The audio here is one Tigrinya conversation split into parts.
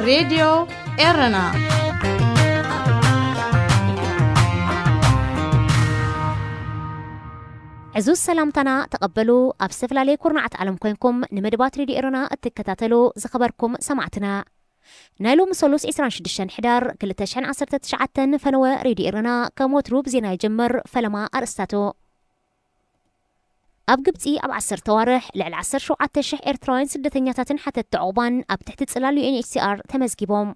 راديو إيرنا عزوز سلامتنا تقبلوا أبستفلالي كورنعت عالم كوينكم نمدبات راديو إيرنا التكتاتلو زخبركم سمعتنا نايلو مسولوس إسران شدشان حدار كل تشحن 19 فنوى راديو إيرنا كموتروب زينا يجمر فلما أرستاتو أب قبتي أب 10 توارح لعل 10 شوعات تشح إيرتراين سدتنياتاتن حتى التعوبان أب تحت تسلال UNHCR تمزجيبهم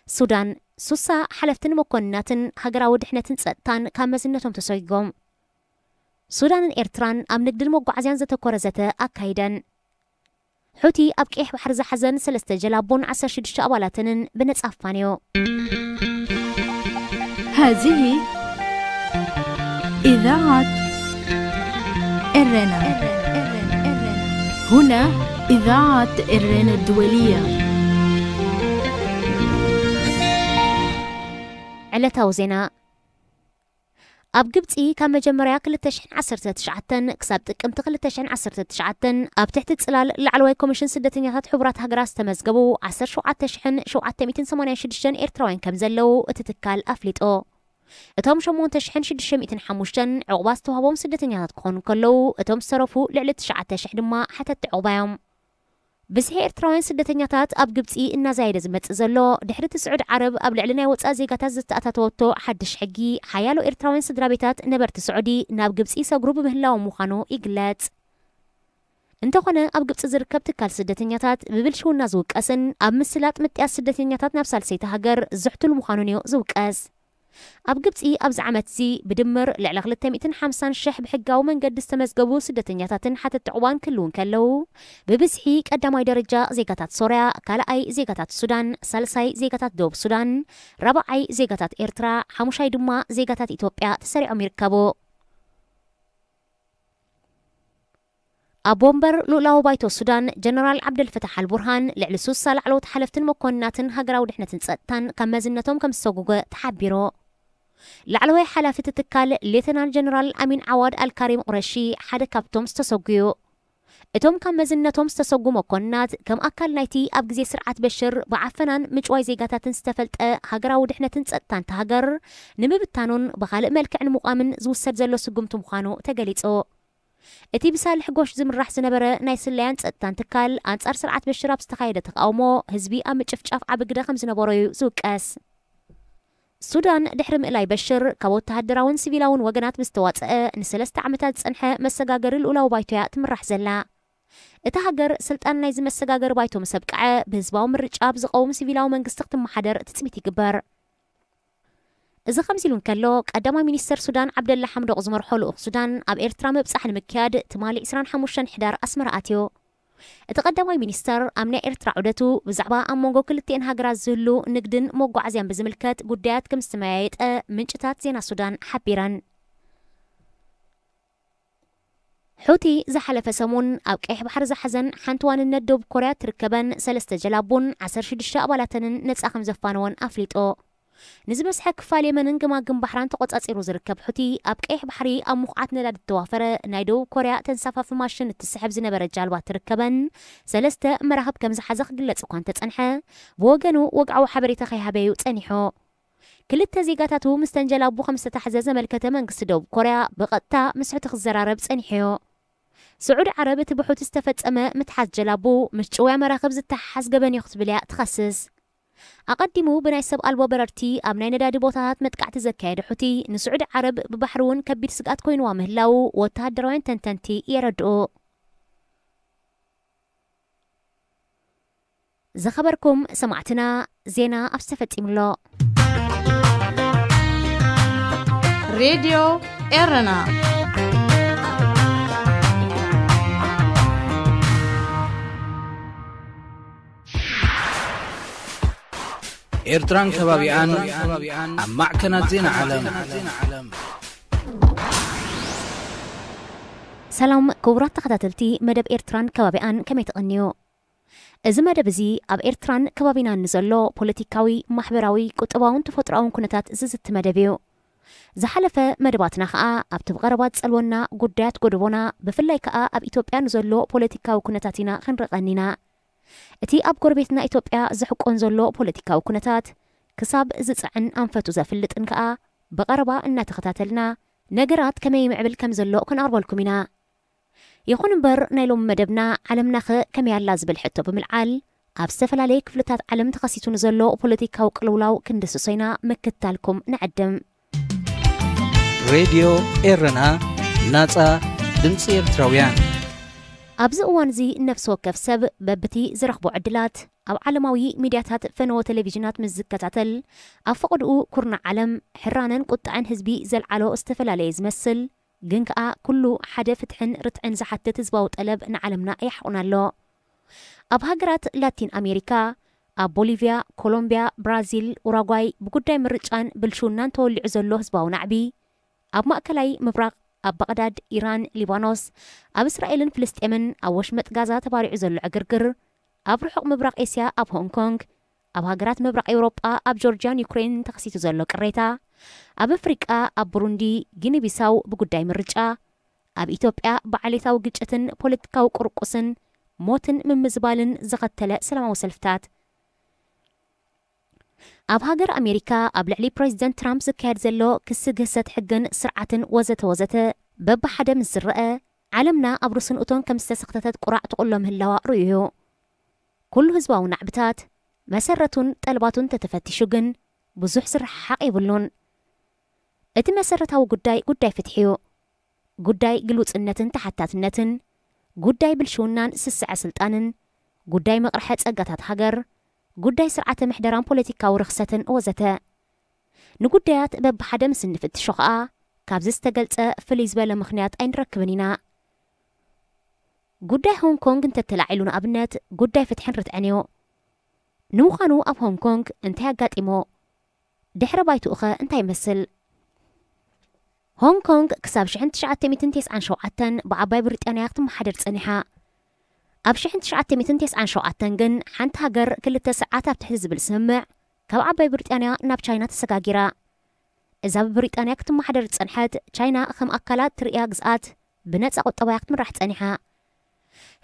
سودان سوسا حلفتن مكوناتن هجراود حنتن سأتان كامزنتهم تسويقهم سودان إيرتران أم نقدر موقعزيان زتكورزته أكايدن حوتي أبكيح بحرز حزن سلسة جلابون 10 شدش أبالاتن بنت أفانيو هذه إذاعة إيرنا. هنا إذاعة إيرنا الدولية. علتا وزينا أب قبتي كان مجمريا كل تشحن 19 كسابتك أم تقل تشحن 19 أب تحت تسلال لعلوي كوميشن سدتنيات حبرات هجراس تمزقبو 10 شوعات تشحن شوعات 286 إيرتراين كمزلو اتتكال أفليتو اتهم شمون تشحن 650 عقباس توهبهم سدتنيات كون كلو اتهم صرفو لعلة 9 تشحن ما حتى تعوباهم بس هي إيرتراين سدتنيات أب قبتي إنا زايد زمت زلو دحرة سعود عرب أب لعلنا واتسا زيقات زتأتاتوتو حدش حقي حيالو إيرتراين سدرابيتات نبرت سعودي ناب قبتي ساقروب مهلا ومخانو إقلات انتو خنا أب قبت زركب تكال سدتنيات ببلشو نازوك أسن أب مسلات متياس سدتنيات نفسال سيتهاجر زحتو المخانونيو زوك أس أب قبتي أب زعمتزي بدمر لعلق للتمئتن 50 شح بحقاو من قد استمزقبو سدتنياتاتن حتى التعوان كلون كلو ببسحي قداماي درجة زيقاتات سوريا كالاي زيقاتات السودان سالساي زيقاتات دوب السودان رابعاي زيقاتات إيرترا حموشاي دما زيقاتات إثيوبيا تسريعو ميركبو أبومبر لولاو بايتو السودان جنرال عبد الفتاح البرهان لعلسوس سالعلو تحلفتن مكوناتن هاقراو دحنا تنسأتان كمازنتهم كمسوقوغ تحبيرو لعلوي حلافة التكال ليتنال جنرال أمين عواد الكريم قرشي حدا كابتوم استسوقيو اتوم كمازنتهم استسوقو مكونات كم أكل نايتي أبقزي سرعة بشر بعفنان مجواي زيقاتات استفلت هاقراو دحنا تنسأتان تهاقر نمبتانون بخالق ملكعن مقامن زوسر زلو سقومتو مخانو تقاليتو اتي بسال حقوش زمرح زنبره ناي سليان صدتان تكال انصار سرعه بشراب استخايده تقاومو حزبي ام چفچاف عبقده خمس نبروي زوقاس السودان دحرم إلاي بشر كابوت تهدراون سيفيلاون وغنات مستواطئ نسلست عمتات صنحه مسغاغر الاولى بايتويا تمرح زلا اتهاجر سلطان ناي مسغاغر بايتو مسبقعه بهزباو مرጫ بزقوم سيفيلاو منግስት محدر تتصميت يقبر إذا خمسيلون كلو قدما مينيستر سودان عبد الله حمدو غزمر حلو سودان أب إيرترا مبصح المكياد تمالي إسران حموشان حدار أسمر آتيو اتقدما مينيستر أمنا إيرترا عودتو بزعبا أمونغو كلتين هاقرا زلو نقدن موقو عزيان بزملكات قدات كم استماعيت منشتات زينا سودان حبيران حوتي زحل فسمون أو كيح بحر زحزن حانتوان الندو بكوريا تركبان سلسة جلابون 10 شدشة أبالاتن نتساقم زفانوان أفليتو نزبس حك فالي من انقماقم بحران تقوتصيرو زركب حوتي أب كيح بحري أم مقعات نداد التوافر نايدو كوريا تنسافا في ماشن التسحب زنبر الجالبات تركبن سلسة مراهب كم زحزق قلت وكان تتنحى بوغنو وقعو حبري تخي هبايو تنحو كل التزيقاتاتو مستنجل أبو 5 حزاز ملكة منقس دوب كوريا بقطة مسحوت خزرارب تنحيو سعود عرب تبحو تستفت أما متحاز جلابو مشتويا مراخب زتحاز قبن يخطبليا تخصص أقدمو بناي سب ألبو بررتي أمناي ندادي بوتات متقعت زكايد حوتي نسعود عرب ببحرون كبير سقات كوين وامهلاو وتهدروين تنتنتي يردو زخبركم سمعتنا زينا أبستفت إملو راديو إيرنا إيرتران كبابيان أما كانت زين عالم سلام كورات تخداتلتي مدب إيرتران كبابيان كما يتغنيو إذا مدب زي أب إيرتران كبابينا نزلو بوليتيكاوي محبراوي كتباون تفتراون كنتات ززت مدبيو زحلفة مدباتنا خاء أب تبغربات سألونا قدات قدبونا بفلاي كاء أب إثيوبيا نزلو بوليتيكاو كنتاتنا خنرغانينا እቲ ኣብ ጎረቤትና ኢትዮጵያ ዝሕቆን ዘሎ ፖለቲካዊ ኩነታት ክሳብ ዝጽዕን ኣንፈቱ ዘፍልጥን ከዓ በቀረባ እናተኸታተልና ነገራት ከመይ ምዕብል ከም ዘሎ ክንቅርበልኩም ኢና ይኹን እምበር ናይ ሎም መደብና ዓለምናኸ ከመይ ኣላ ዝብል ሕቶ ብምልዓል ኣብ ዝተፈላለየ ክፍልታት ዓለም ተኸሲቱን ዘሎ ፖለቲካዊ ቅልውላው ክንድስሶይና ምክታልኩም ንዕድም ሬድዮ ኤረና ናጻ ድምፂ ኤርትራውያን ኣብዚ እዋን እዚ ነፍሲ ወከፍ ሰብ በብቲ ዝረኽቦ ዕድላት ኣብ ዓለማዊ ሚድያታት ፈነወ ቴሌቪዥናት ምስ ዝከታተል ኣብ ፈቕድኡ ኩርና ዓለም ሕራነን ቁጣዕን ህዝቢ ዘልዓሎ ዝተፈላለየ ዝመስል ግን ከዓ ኩሉ ሓደ ፍትሕን ርትዕን ዝሓትት ህዝባዊ ጠለብ ንዓለምና የሕቁና ኣሎ ኣብ ሃገራት ላቲን ኣሜሪካ ኣብ ቦሊቪያ ኮሎምቢያ ብራዚል ኡራጓይ ብጉዳይ ምርጫን ብልሹናን ተወሊዑ ዘሎ ህዝባዊ ናዕቢ ኣብ ማእከላይ ምብራቕ ኣብ በቕዳድ ኢራን ሊባኖስ ኣብ እስራኤልን ፍልስጤምን ኣብ ወሽመጥ ጋዛ ተባሪዑ ዘሎ ዕግርግር ኣብ ርሑቕ ምብራቕ ኤስያ ኣብ ሆንግ ኮንግ ኣብ ሃገራት ምብራቕ ኤውሮጳ ኣብ ጆርጂያን ዩክሬን ተኸሲቱ ዘሎ ቅሬታ ኣብ ኣፍሪቃ ኣብ ቡሩንዲ ጊኒቢሳው ብጉዳይ ምርጫ ኣብ ኢትዮጵያ ብዓሌታዊ ግጭትን ፖለቲካዊ ቁርቁስን ሞትን ምምዝባልን ዘኸተለ ሰላማዊ ሰልፍታት ኣብ ሃገር ኣሜሪካ ኣብ ልዕሊ ፕሬዚደንት ትራምፕ ዝካየድ ዘሎ ክሲ ግህሰት ሕግን ስርዓትን ወዘተ ወዘተ በብሓደ ምስ ዝረአ ዓለምና ኣብ ርስንእቶን ከም ዝተሰኽተተት ቁራዕ ትቕሎ ምህላዋ ርእዩ ኩሉ ህዝባዊ ናዕብታት መሰረቱን ጠልባቱን ተተፈቲሹ ግን ብዙሕ ስርሓቕ ይብሉን እቲ መሰረታዊ ጉዳይ ፍትሕዩ ጉዳይ ግልውፅነትን ተሓታትነትን ጉዳይ ብልሽውናን ስስዐ ስልጣንን ጉዳይ መቕርሐ ጸጋታት ሃገር ጉዳይ ስርዓተ ምሕደራን ፖለቲካዊ ርኽሰትን ወዘተ ንጉዳያት በብሓደ ምስ እንፍትሾ ከዓ ካብዚ ዝተገልጸ ፍልይ ዝበለ ምኽንያት ኣይንረክብን ኢና ጉዳይ ሆንግ ኮንግ እንተተላዒሉ ንኣብነት ጉዳይ ፍትሕን ርትዕን እዩ ንምዃኑ ኣብ ሆንግ ኮንግ እንታይ ኣጋጢሞ ድሕረ ባይትኡ ኸ እንታይ ይመስል ሆንግ ኮንግ ክሳብ 1997 ብዓባይ ብሪጣንያ ክትመሓደር ጸኒሓ ኣብ 1997 ግን ሓንቲ ሃገር 2 ሰዓት ኣብ ትሕቲ ዝብል ስምምዕ ካብ ዓባይ ብሪጣንያ ናብ ቻይና ተሰጋጊራ እዛ ብብሪጣንያ ክትመሓደር ጸንሐት ቻይና ከም ኣካላት ትርኢያ ግዝኣት ብነጻ ቁጠባያ ክትምራሕ ጸኒሓ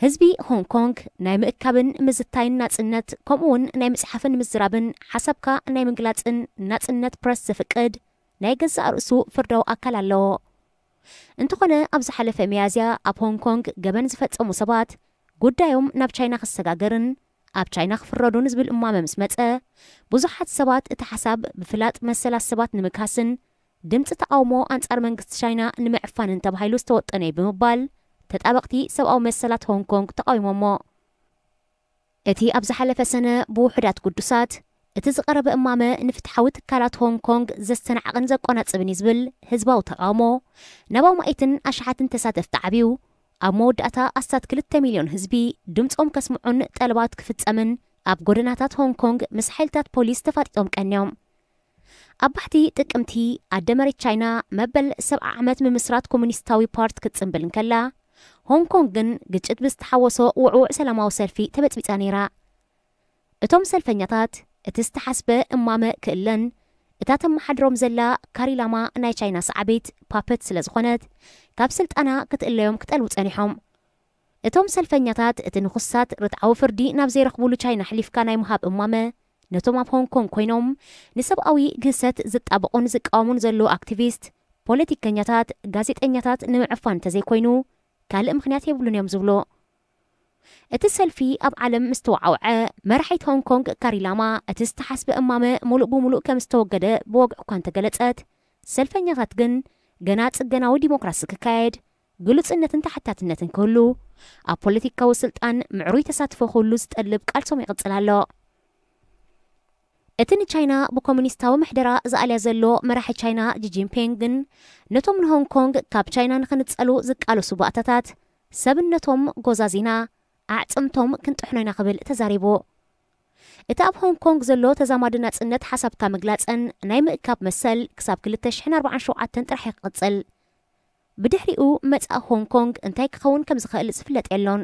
ህዝቢ ሆንግ ኮንግ ናይ ምእካብን ምዝታይን ናጽነት ከምኡውን ናይ ምጽሓፍን ምዝራብን ሓሳብካ ናይ ምግላጽን ናጽነት ፕረስ ዝፍቅድ ናይ ገዛእ ርእሱ ፍርዳዊ ኣካል ኣለዎ እንተኾነ ኣብ ዝሓለፈ መያዝያ ኣብ ሆንግ ኮንግ ገበን ዝፈጸሙ ሰባት ጉዳዮም ናብ ቻይና ክሰጋገርን ኣብ ቻይና ክፍረዱን ዝብል እማመ ምስ መጸ ብዙሓት ሰባት እቲ ሓሳብ ብፍላጥ መሰላት ሰባት ንምካስን ድምፂ ተቃውሞ ኣንጻር መንግስቲ ቻይና ንምዕፋንን ተባሂሉ ዝተወጠነ ብምባል ተጣበቕቲ ሰብኣዊ መሰላት ሆንግ ኮንግ ተቃዊሞሞ እቲ ኣብ ዝሓለፈ ሰነ ብውሕዳት ቅዱሳት እቲ ዝቐረበ እማመ ንፍትሓዊ ትካላት ሆንግ ኮንግ ዘስተናዕቕን ዘቆናጽብን ዝብል ህዝባዊ ተቃውሞ ናባው ማኢትን ኣሽሓትን ተሳተፍቲ ዓብዩ ኣብ መወዳእታ ኣስታት 2 ሚልዮን ህዝቢ ድምፆም ከስምዑን ጠልባት ክፍጸምን ኣብ ጎደናታት ሆንግ ኮንግ ምስ ሓይልታት ፖሊስ ተፋጢጦም ቀንዮም ኣብ ባሕቲ ጥቅምቲ ኣደ መሬት ቻይና መበል 70 ዓመት ምምስራት ኮሙኒስታዊ ፓርቲ ክትጽምብል እንከላ ሆንግ ኮንግ ግን ግጭት ብዝተሓወሶ ውዕውዕ ሰላማዊ ሰልፊ ተበፅቢፃ ነይራ እቶም ሰልፈኛታት እቲ ዝተሓስበ እማመ ክእለን እታ ተመሓድሮም ዘላ ካሪላማ ናይ ቻይና ሰዓቤት ፓፐት ስለ ዝኾነት ካብ ስልጣና ክትእለዮም ክጠልቡ ጸኒሖም እቶም ሰልፈኛታት እቲ ንኹሳት ርትዓዊ ፍርዲ ናብ ዘይረኽብሉ ቻይና ሕሊፍካ ናይ ምሃብ እማመ ነቶም ኣብ ሆንግ ኮንግ ኮይኖም ንሰብኣዊ ግህሰት ዝጣበቑን ዝቃወሙን ዘሎ ኣክቲቪስት ፖለቲከኛታት ጋዜጠኛታት ንምዕፋን እንተዘይኮይኑ ካልእ ምኽንያት የብሉን እዮም ዝብሎ እቲ ሰልፊ ኣብ ዓለም ምስ ተወዓውዐ መራሒት ሆንግ ኮንግ ካሪላማ እቲ ዝተሓስበ እማመ ሙሉእ ብምሉእ ከም ዝተወገደ ብወግዕ እኳ እንተገለጸት ሰልፈኛታት ግን ገና ጽገናዊ ዲሞክራሲ ክካየድ ግሉጽነትን ተሓታትነትን ክህሉ ኣብ ፖለቲካዊ ስልጣን ምዕሩይ ተሳትፎ ክህሉ ዝጠልብ ቃልሶም ይቕጽል ኣሎ እቲ ንቻይና ብኮሙኒስታዊ ምሕደራ ዝኣልያ ዘሎ መራሒ ቻይና ጂጂንፒንግ ግን ነቶም ንሆንግ ኮንግ ካብ ቻይና ንኽንጸሉ ዝቃለሱ ባእታታት ሰብነቶም ጎዛዚና ኣዕጽምቶም ክንጥሕኖይና ክብል ተዛሪቡ እቲ ኣብ ሆንግ ኮንግ ዘሎ ተዛማዲ ናጽነት ሓሳብካ ምግላጽን ናይ ምእካብ መሰል ክሳብ 2047 ጥራሕ ይቕጽል ብድሕሪኡ መጻእ ሆንግ ኮንግ እንታይ ክኸውን ከም ዝኽእል ዝፍለጥ የሎን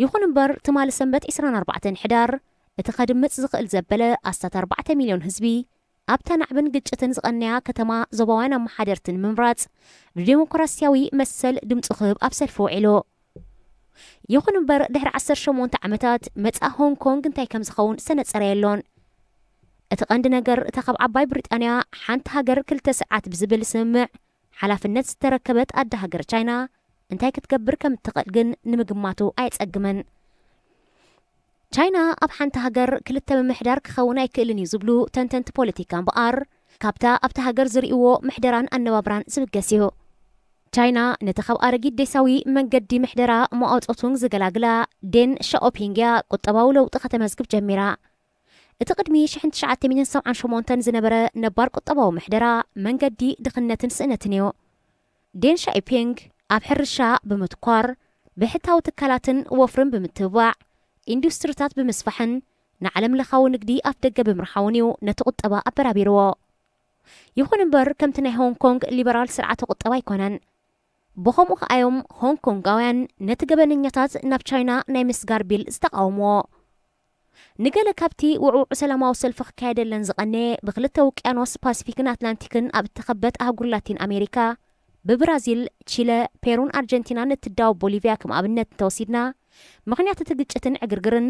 ይኹን እምበር ትማሊ ሰንበት 24 ሕዳር እቲ ኸድምጽ ዝኽእል ዘበለ ኣስታት 4 ሚልዮን ህዝቢ ኣብታ ናዕብን ግጭትን ዝቐነያ ከተማ ዞባውያን ኣመሓደርትን ምምራጽ ብዲሞክራስያዊ መሰል ድምፂ ክህብ ኣብ ሰልፊ ውዒሉ يخون امبر دحر 18 ዓመታት መጻ هونغ كونغ እንታይ ከም ዝኸውን ሰነጸረየሎን እቲ ቀንዲ ነገር እታ ካብ ዓባይ ብሪጣንያ ሓንቲ ሃገር 2 ሰዓት ብዝብል ስምምዕ ሓላፍነት ዝተረከበት ኣደ ሃገር ቻይና እንታይ ክትገብር ከም እትኽእል ግን ንምግማቱ ኣይጸግመን ቻይና ኣብ ሓንቲ ሃገር ክልተ ምምሕዳር ክኸውን ኣይክእልን እዩ ዝብሉ ተንተንቲ ፖለቲካ እምበኣር ካብታ ኣብታ ሃገር ዝርእይዎ ምሕደራን ኣነባብራን ዝብገስ እዩ ቻይና ነቲ ካብ ኣረጊት ዴሳዊ መንገዲ ምሕደራ መኣውጾቱን ዝገላግላ ዴን ሻኦፒንግያ ቁጠባዊ ለውጢ ከተመዝግብ ጀሚራ እቲ ቅድሚ 1978 ዝነበረ ነባር ቁጠባዊ ምሕደራ መንገዲ ድኽነትን ስእነትን እዩ ዴን ሻኦፒንግ ኣብ ሕርሻ ብምትኳር ብሕታዊ ትካላትን ወፍርን ብምትብባዕ ኢንዱስትሪታት ብምስፋሕን ንዓለም ለኻዊ ንግዲ ኣፍ ደገ ብምርሓውን እዩ ነቲ ቁጠባ ኣበራቢርዎ ይኹን እምበር ከምቲ ናይ ሆንግ ኮንግ ሊበራል ስርዓተ ቁጠባ ኣይኮነን ብኸምኡ ከኣዮም ሆንግ ኮንጋውያን ነቲ ገበነኛታት ናብ ቻይና ናይ ምስጋር ቢል ዝተቃወምዎ ንገለ ካብቲ ውዕውዕ ሰላማዊ ሰልፊ ክካየደለን ዝቐነየ ብክልተ ውቅያኖስ ፓሲፊክን ኣትላንቲክን ኣብ እተኸበት ኣህጉር ላቲን ኣሜሪካ ብብራዚል ቺለ ፔሩን ኣርጀንቲናን እትዳው ቦሊቪያ ከም ኣብነት ተወሲድና ምክንያት እቲ ግጭትን ዕግርግርን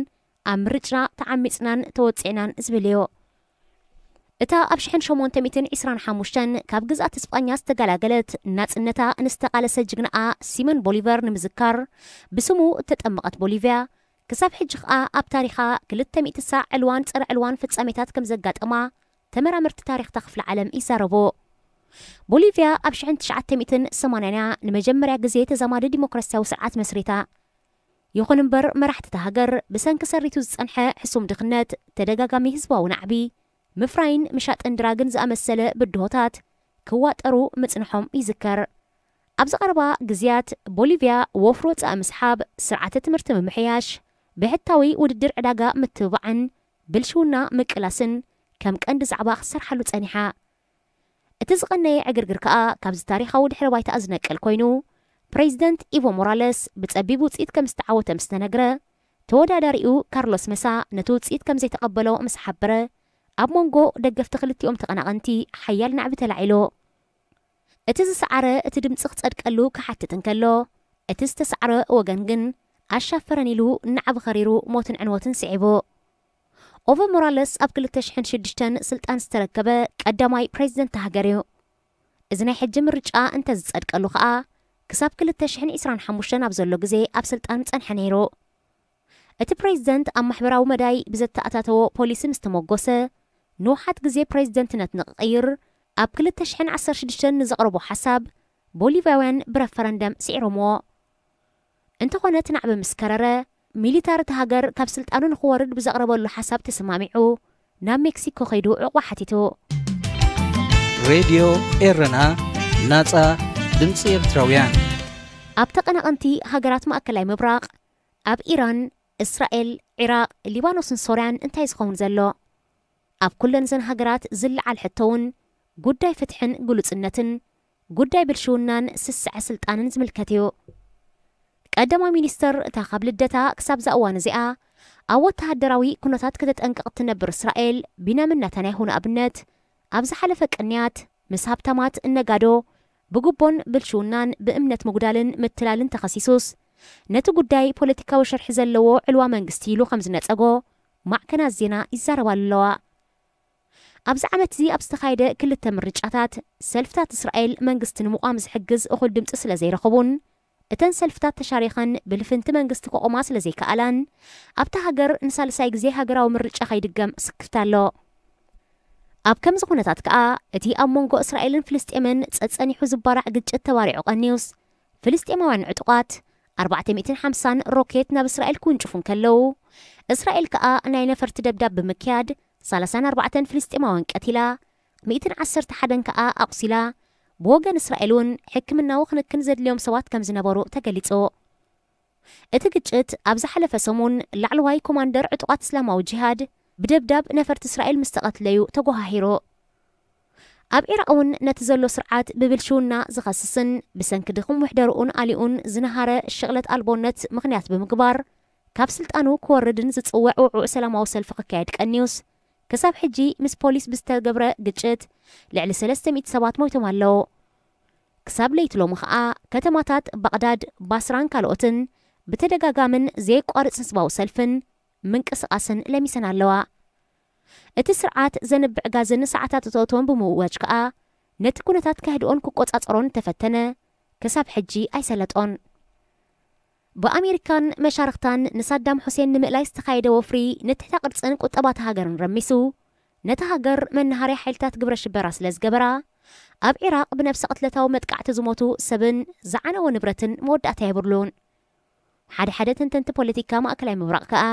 ኣብ ምርጭና ተዓሚፅናን ተወፂዕናን ዝብል እዩ እታ ኣብ 1825 ካብ ግዛት እስጳኛ ዝተገላገለት ናጽነታ እንስተቃለሰ ጅግናኣ ሲሞን ቦሊቨር ንምዝካር ብስሙ እተጠመቐት ቦሊቪያ ክሳብ ሕጂ ኸኣ ኣብ ታሪኻ 200 ሰዓዕ ዕልዋን ፀረ ዕልዋን ፍጻሜታት ከም ዘጋጠማ ተመራመርቲ ታሪኽ ክፍለ ዓለም ይዛረቡ ቦሊቪያ ኣብ 1980 ንመጀመርያ ግዜ ተዛማዲ ዲሞክራሲያዊ ስርዓት መስሪታ ይኹን እምበር መራሕቲ ሃገር ብሰንኪ ሰሪቱ ዝጸንሐ ሕሱም ድኽነት ተደጋጋሚ ህዝባዊ ናዕቢ ምፍራይን ምሻጥን ድራግን ዝኣመሰለ ብድሆታት ክዋጠሩ ምጽንሖም ይዝከር ኣብ ዝቐረባ ግዝያት ቦሊቪያ ወፍሮ ጻ ምስሓብ ስርዓተ ትምህርቲ ምምሕያሽ ብሕታዊ ውድድር ዕዳጋ ምትብባዕን ብልሽውና ምቅላስን ከም ቀንዲ ዛዕባ ክሰርሓሉ ጸኒሓ እቲ ዝቐነየ ዕግርግር ከዓ ካብዚ ታሪኻዊ ድሕረ ባይታ ዝነቀል ኮይኑ ፕሬዚደንት ኢቮ ሞራለስ ብጸቢብ ውፅኢት ከም ዝተዓወተ ምስ ተነግረ ተወዳዳሪኡ ካርሎስ መሳ ነቲ ውፅኢት ከም ዘይተቐበሎ ምስ ሓበረ ኣብ መንጎ ደገፍቲ ክልቲኦም ተቐናቐንቲ ሓያል ናዕቢ ተላዒሎ እቲ ዝሰዓረ እቲ ድምፂ ክጸድቀሉ ክሓትት እንከሎ እቲ ዝተሰዓረ ወገን ግን ኣሻፈረን ኢሉ ናዕቢ ኸሪሩ ሞትን ዕንወትን ስዒቡ ኦቨ ሞራለስ ኣብ 2006 ስልጣን ዝተረከበ ቀዳማይ ፕሬዚደንት ሃገር እዩ እዚ ናይ ሕጂ ምርጫ እንተዝጸድቀሉ ከዓ ክሳብ 2025 ኣብ ዘሎ ግዜ ኣብ ስልጣን ጸንሐ ነይሩ እቲ ፕሬዚደንት ኣብ ማሕበራዊ መዳይ ብዘተኣታተዎ ፖሊሲ ምስ ተመጎሰ ንውሓት ግዜ ፕሬዚደንትነት ንቕይር ኣብ 2016 ንዘቕረቦ ሓሳብ ቦሊቪያውያን ብረፈረንደም ስዒሮምዎ እንተኾነ ናዕቢ ምስ ከረረ ሚሊታር እቲ ሃገር ካብ ስልጣኑ ንኽወርድ ብዘቕረበሉ ሓሳብ ተሰማሚዑ ናብ ሜክሲኮ ኸይዱ ዕቑባ ሓቲቱ ሬድዮ ኤረና ናጻ ድምፂ ኤርትራውያን ኣብ ተቐናቐንቲ ሃገራት ማእከላይ ምብራቕ ኣብ ኢራን እስራኤል ኢራቅ ሊባኖስን ሶርያን እንታይ ዝኸውን ዘሎ ኣብ ኩለን ዘን ሃገራት ዝለዓል ሕቶውን ጉዳይ ፍትሕን ግሉጽነትን ጉዳይ ብልሽውናን ስስዐ ስልጣንን ዝምልከት እዩ ቀዳማይ ሚኒስተር እታ ካብ ልደታ ክሳብ እዋን እዚኣ ኣብ ወተሃደራዊ ኩነታት ክትጠንቀቕ ትነብር እስራኤል ቢንያሚን ኔታንያሁ ንኣብነት ኣብ ዝሓለፈ ቅንያት ምስ ሃብታማት እነጋዶ ብግቦን ብልሽውናን ብእምነት ምጉዳልን ምትላልን ተኸሲሱስ ነቲ ጉዳይ ፖለቲካዊ ሸርሒ ዘለዎ ዕልዋ መንግስቲ ኢሉ ከም ዝነጸጎ ማዕከናት ዜና ይዛረባሉ ኣለዋ ኣብዚ ዓመት እዚ ኣብ ዝተኻየደ ክልተ ምርጫታት ሰልፍታት እስራኤል መንግስቲ ንምቋም ዝሕግዝ እኹል ድምፂ ስለ ዘይረኸቡን እተን ሰልፍታት ተሻሪኸን ብልፍንቲ መንግስቲ ክቆማ ስለ ዘይከኣላን ኣብታ ሃገር ንሳልሳይ ግዜ ሃገራዊ ምርጫ ከይድገም ስክፍታ ኣሎ ኣብ ከምዚ ኩነታት ከዓ እቲ ኣብ መንጎ እስራኤልን ፍልስጤምን ጸጸኒሑ ዝባራዕ ግጭት ተባሪዑ ቀኒዩስ ፍልስጤማውያን ዕጡቓት 450 ሮኬት ናብ እስራኤል ክውንጭፉን ከለው እስራኤል ከዓ ናይ ነፈርቲ ደብዳብ ብምክያድ 34 ፍልስጤማውያን ቀቲላ 111 ከዓ ኣቁሲላ ብወገን እስራኤልን ሕክምናዊ ክንክን ዘድልዮም ሰባት ከም ዝነበሩ ተገሊጹ እቲ ግጭት ኣብ ዝሓለፈ ሰሙን ላዕለዋይ ኮማንደር ዕጡቓት እስላማዊ ጂሃድ ብደብዳብ ነፈርቲ እስራኤል ምስ ተቐትለዩ ተጓሂሩ ኣብ ኢራቅ እውን ነቲ ዘሎ ስርዓት ብብልሽውና ዝኸስስን ብሰንኪ ድኹም ውሕደርኡን ኣሊኡን ዝነሃረ ሽቕለት ኣልቦነት ምኽንያት ብምግባር ካብ ስልጣኑ ክወርድን ዝጽውዕ ውዕውዕ ሰላማዊ ሰልፊ ክካየድ ቀኒዩስ ክሳብ ሕጂ ምስ ፖሊስ ብዝተገብረ ግጭት ልዕሊ 300 ሰባት ሞይቶም ኣለዉ ክሳብ ለይቲ ሎሚ ከዓ ከተማታት ባቕዳድ ባስራን ካልኦትን بتدقاقامن زي قارص نسباو سلفن منقسقاسن لميسن ኣለዋ እቲ ስርዓት ዘንብዕ ጋዝን ሰዓታት እቶቶም ብምውዋጅ ከዓ ነቲ ኩነታት ካህድኦን ክቆጻጸሮን ተፈተነ ክሳብ ሕጂ ኣይሰለጦን በአሜሪካን መሻርክታን ንሳዳም ሁሴን ንምእላይ ዝተኻየደ ወፍሪ ንትሕተ ቅርጽን ቁጠባት ሃገርን ረሚሱ ነቲ ሃገር መናሃርያ ሓይልታት ግብረ ሽበራ ስለ ዝገበራ ኣብ ኢራቅ ብነፍሲ ቅትለታዊ መጥቃዕቲ ዝሞቱ ሰብን ዝዓነወ ንብረትን መወዳእታ የብሉን ሓደ ተንተንቲ ፖለቲካ ማእከላይ ምብራቅ ከዓ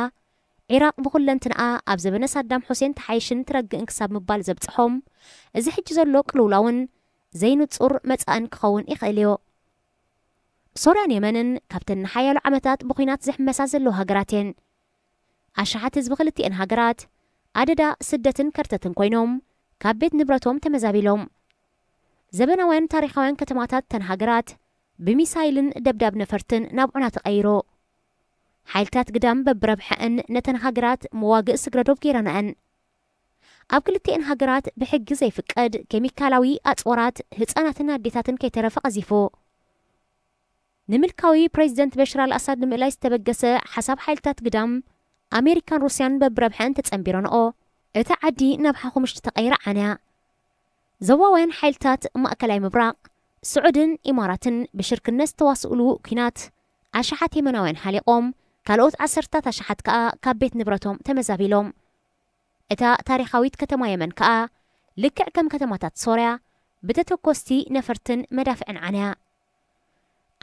ኢራቅ ብኩለንትንኣ ኣብ ዘበነ ሳዳም ሁሴን ተሓይሽን ትረግእን ክሳብ ምባል ዘብጽሖም እዚ ሕጂ ዘሎ ቅልውላውን ዘይንጹር መጻእን ክኸውን ይኽእል እዩ ሶርያን የመንን ካብተን ሓያሎ ዓመታት ብኹናት ዝሕመሳ ዘለዋ ሃገራት እየን ኣሽሓት ህዝቢ ክልቲአን ሃገራት ኣደዳ ስደትን ከርተትን ኮይኖም ካብ ቤት ንብረቶም ተመዛቢሎም ዘበናውያን ታሪኻውያን ከተማታት ተን ሃገራት ብሚሳይልን ደብዳብ ነፈርትን ናብ ዑና ተቐይሮ ሓይልታት ግዳም በብረብሐን ነተን ሃገራት መዋግእ ስግረዶብ ጌረናአን ኣብ ክልቲአን ሃገራት ብሕጊ ዘይፍቀድ ኬሚካላዊ ኣጽወራት ህፃናትን ኣዴታትን ከይተረፈ ቀዚፉ ንምልካዊ ፕሬዚደንት በሽር አልአሳድ ንምእላይ ዝተበገሰ ሓሳብ ሓይልታት ግዳም ኣሜሪካን ሩስያን በብረብሐን ተጸንቢረንኦ እቲ ዓዲ ናብ ሓኹምሽቲ ተቐይራ ዓንያ ዘዋውያን ሓይልታት ማእከላይ ምብራቅ ስዑድን ኢማራትን ብሽርክነት ዝተዋስእሉ ኩናት ኣሽሓት የመናውያን ሓሊቆም ካልኦት ዓሰርታት ኣሽሓት ከዓ ካብ ቤት ንብረቶም ተመዛቢሎም እታ ታሪኻዊት ከተማ የመን ከዓ ልክዕ ከም ከተማታት ሶርያ ብተተኮስቲ ነፈርትን መዳፍዕን ዓንያ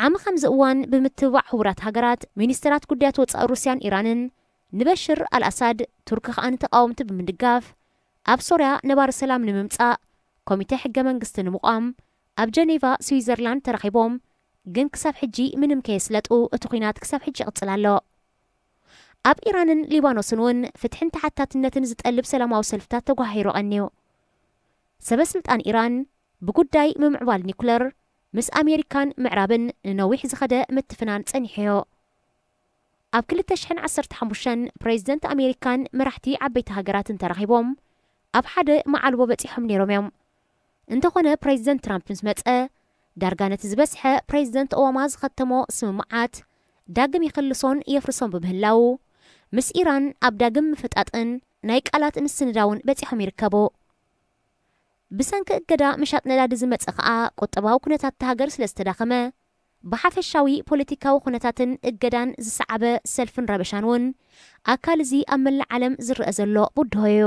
ዓመ ከምዚ እዋን ብምትብባዕ ሕቡራት ሃገራት ሚኒስትራት ጉዳያት ወፃኢ ሩስያን ኢራንን ንበሽር አልአሳድ ቱርክ ከዓ ንተቃወምቲ ብምድጋፍ ኣብ ሶርያ ነባር ሰላም ንምምጻእ ኮሚቴ ሕገ መንግስቲ ንምቋም ኣብ ጀኔቫ ስዊዘርላንድ ተረኺቦም ግን ክሳብ ሕጂ ምንም ከየስለጡ እቲ ኩናት ክሳብ ሕጂ ይቕጽል ኣሎ ኣብ ኢራንን ሊባኖስን እውን ፍትሕን ተሓታትነትን ዝጠልብ ሰላማዊ ሰልፍታት ተጓሂሩ ቀኒዩ ሰበስልጣን ኢራን ብጉዳይ ምምዕባል ኒኩለር ምስ ኣሜሪካን ምዕራብን ንነዊሕ ዝኸደ ምትፍናን ጸኒሕዮ ኣብ 2015 ፕሬዚደንት ኣሜሪካን መራሕቲ ዓበይቲ ሃገራትን ተረኺቦም ኣብ ሓደ መዓልቦ በጺሖም ነይሮም እዮም እንተኾነ ፕሬዚደንት ትራምፕ ምስ መጸ ዳርጋ ነቲ ዝበስሐ ፕሬዚደንት ኦባማ ዝኸተሞ ስምምዓት ዳግም ይኽልሶን የፍርሶን ብምህላው ምስ ኢራን ኣብ ዳግም ምፍጣጥን ናይ ቃላት ምስንዳውን በጺሖም ይርከቡ ብሰንኪ እገዳ ምሻጥ ነዳዲ ዝመጸ ከዓ ቁጠባዊ ኩነታት ሃገር ስለ ዝተዳኸመ ብሓፈሻዊ ፖለቲካዊ ኩነታትን እገዳን ዝሰዓበ ሰልፍን ረበሻን እውን ኣካል እዚ ኣብ መላእ ዓለም ዝርአ ዘሎ ቡድሆ እዩ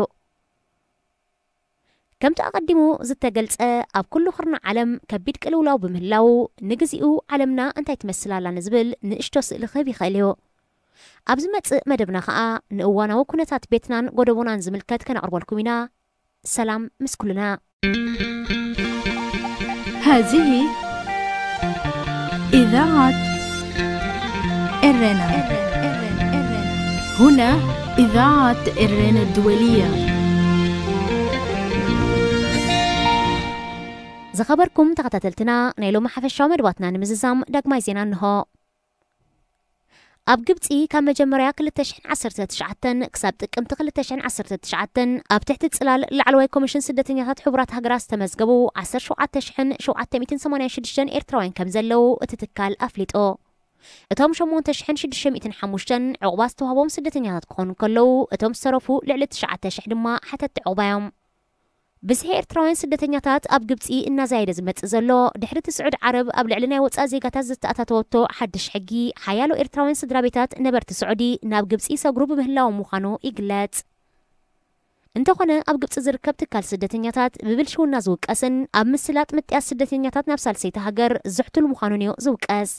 ከምቲ ኣቐዲሙ ዝተገልጸ ኣብ ኩሉ ኽርና ዓለም ከቢድ ቅልውላው ብምህላው ንግዚኡ ዓለምና እንታይ ትመስላላ ንዝብል ንእሽቶ ስእሊ ክህብ ይኽእል እዩ ኣብ ዝመጽእ መደብና ከዓ ንእዋናዊ ኩነታት ቤትናን ጎደቦናን ዝምልከት ከነቕርበልኩም ኢና ሰላም ምስ ኩልና هذه إذاعة إرنا هنا إذاعة إرنا الدولية زخبركم تغتتلتنا نيلو محفشاو مدباتنا نمززام داقماي زينا انهو ኣብ ግብፂ ካብ መጀመርያ 2019 ክሳብ ጥቅምቲ 2019 ኣብ ትሕቲ ጽላል ላዕለዋይ ኮሚሽን ስደተኛታት ሕቡራት ሃገራት ዝተመዝገቡ 17786 ኤርትራውያን ከም ዘለው እቲ ትካል ኣፍሊጦ እቶም 8605 ዕቁባ ዝተዋህቦም ስደተኛታት ክኾኑ ከለው እቶም ዝተረፉ ልዕሊ 9000 ድማ ሓተቲ ዕቁባዮም ብዝሒ ኤርትራውያን ስደተኛታት ኣብ ግብፂ እናዛይደ ዝመጽእ ዘሎ ድሕሪ ስዑድ ዓረብ ኣብ ልዕሊ ናይ ወጻኢ ዜጋታት ዝተኣታተወቶ ሓድሽ ሕጊ ሓያሎ ኤርትራውያን ስድራቤታት ነበርቲ ስዑዲ ናብ ግብፂ ሰግሩ ብምህላው ምዃኑ ይግለጽ እንተኾነ ኣብ ግብፂ ዝርከብ ትካል ስደተኛታት ብብልሽውና ዝውቀስን ኣብ ምስላጥ ምጥያስ ስደተኛታት ናብ ሳልሰይቲ ሃገር ዝሕትሉ ምዃኑን እዩ ዝውቀስ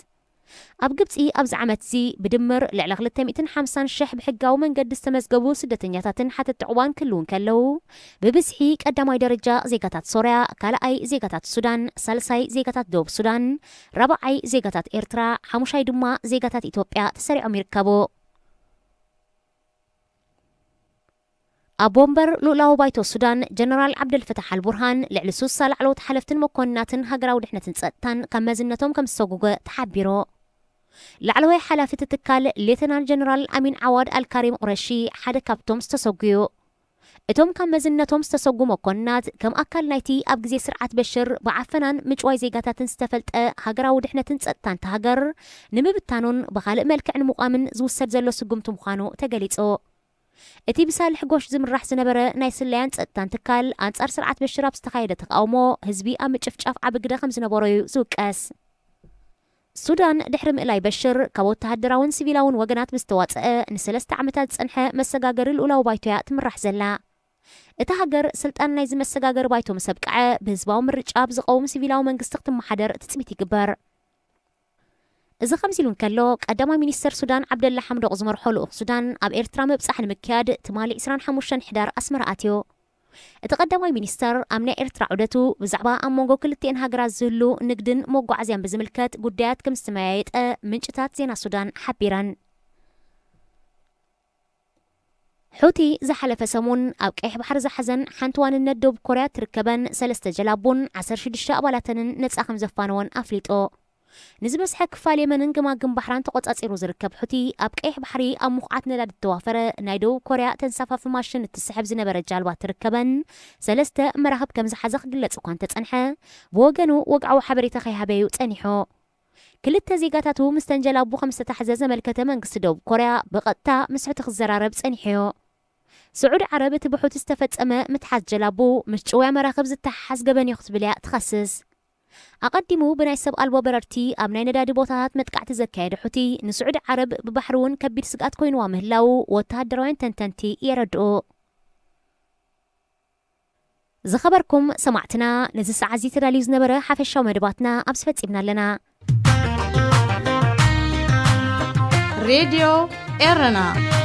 ኣብ ግብፂ ኣብዚ ዓመት እዚ ብድምር ልዕሊ 250,000 ብሕጋዊ መንገዲ ዝተመዝገቡ ስደተኛታትን ሓተቲ ዕቁባን ክልውን ከለው ብብዝሒ ቀዳማይ ደረጃ ዜጋታት ሶርያ ካልኣይ ዜጋታት ሱዳን ሳልሳይ ዜጋታት ደቡብ ሱዳን ራብዓይ ዜጋታት ኤርትራ ሓሙሻይ ድማ ዜጋታት ኢትዮጵያ ተሰሪዖም ይርከቡ ኣብ ቦምበር ሉላዊ ባይቶ ሱዳን ጀነራል ዓብደልፈታሕ አልቡርሃን ልዕሊ 60 ላዕለዎት ሓለፍትን መኮንናትን ሃገራዊ ድሕነትን ጸጥታን ካብ መዝነቶም ከም ዝተጎገ ተሓቢሮ ላዕለዋይ ሓላፊት ትካል ሌተናል ጀነራል አሚን ዓዋድ አልካሪም ቁረሺ ሓደ ካብቶም ዝተሰጉዩ እቶም ካብ መዝነቶም ዝተሰጉ መኮንናት ከም ኣካል ናይቲ ኣብ ግዜ ስርዓት በሽር ብዓፈናን ምጭዋይ ዜጋታትን ዝተፈልጠ ሃገራዊ ድሕነትን ጸጥታን ተሃገር ንምብታኑን ብኻልእ መልክዕ ንምቋምን ዝውሰድ ዘሎ ስጉምቲ ምዃኑ ተገሊጹ። እቲ ብሳልሕ ጎሽ ዝምራሕ ዝነበረ ናይ ስለያን ጸጥታን ትካል ኣንጻር ስርዓት በሽር ኣብ ዝተኻየደ ተቃውሞ ህዝቢ ኣብ ምጭፍጫፍ ዓብ ግደ ከም ዝነበሮ እዩ ዝውቀስ። ሱዳን ድሕሪ ምእላይ በሽር ካብ ወተሃደራውን ሲቪላውን ወገናት ብዝተዋፅአ ን3 ዓመታት ዝጸንሐ መሰጋገሪ ልኡላዊ ባይቶ እያ ትምራሕ ዘላ። እቲ ሃገር ስልጣን ናይ ዝመሰጋገሪ ባይቶ ምስ ኣብቅዐ ብህዝባዊ ምርጫ ብዝቐውም ሲቪላዊ መንግስቲ ክትመሓደር ትጽቢት ይግበር። እዚ ከምዚ ኢሉ እንከሎ ቀዳማይ ሚኒስተር ሱዳን ዓብደላ ሓምዶቕ ዝመርሖ ልኡኽ ሱዳን ኣብ ኤርትራ ምብጻሕ ንምክያድ ትማሊ 25 ሕዳር ኣስመራ ኣትዮ። እቲ ቀዳማይ ሚኒስተር ኣብ ናይ ኤርትራ ዑደቱ ብዛዕባ ኣብ መንጎ ክልቲአን ሃገራት ዝህሉ ንግድን መጓዓዝያን ብዝምልከት ጉዳያት ከም ዝተመያየጠ ምንጭታት ዜና ሱዳን ሓቢረን። ሑቲ ዝሓለፈ ሰሙን ኣብ ቀይሕ ባሕሪ ዝሓዘን ሓንቲ ዋንነት ደቡብ ኮርያ ትርከበን 3 ጀላቡን 16 ኣባላተንን ነጻ ከም ዘፋነወን ኣፍሊጦ። ንዝበስሐ ክፋል የመንን ግማግም ባሕራን ተቆጻጺሩ ዝርከብ ሑቲ ኣብ ቀይሕ ባሕሪ ኣብ ሙኽዓት ነዳዲ ተዋፈረ ናይ ደቡብ ኮርያ ተንሳፋፊ ማሽን እትስሕብ ዝነበረ ጃልባ ትርከበን 3 መራኽብ ከም ዝሓዘ ክግለጽ እኳ እንተጸንሐ ብወገኑ ወግዓዊ ሓበሬታ ከይሃበዩ ጸኒሑ። ክልተ ዜጋታቱ ምስተን ጀላቡ ከም ዝተታሕዘ ዘመልከተ መንግስቲ ደቡብ ኮርያ ብቐጥታ ምስ ሑቲ ክዘራረብ ጸኒሑ። سعود عرب تبحث استفدت متحز جلابو مش جوا مراقب زتحز جبن يخطب لها تخصص أقدموا بناي سب ألبو بررتي أمنين دادي بوطات متقعت زكايد حوتي نسعود عرب ببحرون كبير سقات كوين وامهلاو وتهدروين تنتنتي يردو زخبركم سمعتنا نزس عزيز راليز نبرة حفشة ومرباتنا أبسفت ابنا لنا راديو إيرنا